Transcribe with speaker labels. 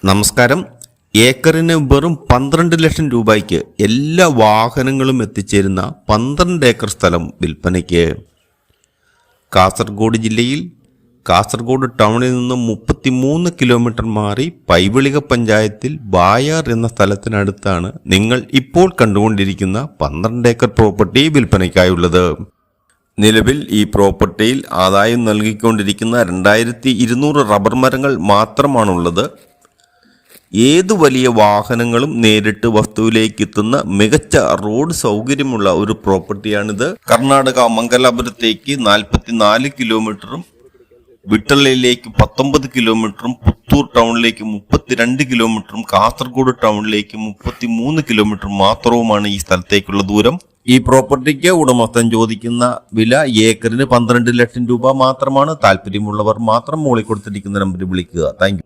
Speaker 1: നമസ്കാരം. ഏക്കറിന് വെറും 12 ലക്ഷം രൂപയ്ക്ക് എല്ലാ വാഹനങ്ങളും എത്തിച്ചേരുന്ന 12 ഏക്കർ സ്ഥലം വിൽപ്പനയ്ക്ക്. കാസർഗോഡ് ജില്ലയിൽ കാസർഗോഡ് ടൗണിൽ നിന്നും 33 കിലോമീറ്റർ മാറി പൈവിളിക പഞ്ചായത്തിൽ ബായാർ എന്ന സ്ഥലത്തിനടുത്താണ് നിങ്ങൾ ഇപ്പോൾ കണ്ടുകൊണ്ടിരിക്കുന്ന 12 ഏക്കർ പ്രോപ്പർട്ടി വിൽപ്പനയ്ക്കായുള്ളത്. നിലവിൽ ഈ പ്രോപ്പർട്ടിയിൽ ആദായം നൽകിക്കൊണ്ടിരിക്കുന്ന 2200 റബ്ബർ മരങ്ങൾ മാത്രമാണുള്ളത്. ഏതു വലിയ വാഹനങ്ങളും നേരിട്ട് വസ്തുവിലേക്ക് എത്തുന്ന മികച്ച റോഡ് സൗകര്യമുള്ള ഒരു പ്രോപ്പർട്ടിയാണിത്. കർണാടക മംഗലാപുരത്തേക്ക് 44 കിലോമീറ്ററും വിട്ടളയിലേക്ക് 19 കിലോമീറ്ററും പുത്തൂർ ടൗണിലേക്ക് 32 കിലോമീറ്ററും കാസർഗോഡ് ടൗണിലേക്ക് 33 കിലോമീറ്റർ മാത്രവുമാണ് ഈ സ്ഥലത്തേക്കുള്ള ദൂരം. ഈ പ്രോപ്പർട്ടിക്ക് ഉടമസ്ഥൻ ചോദിക്കുന്ന വില ഏക്കറിന് 12 ലക്ഷം രൂപ മാത്രമാണ്. താല്പര്യമുള്ളവർ മാത്രം മുകളിൽ കൊടുത്തിരിക്കുന്ന നമ്പറിൽ വിളിക്കുക. Thank you.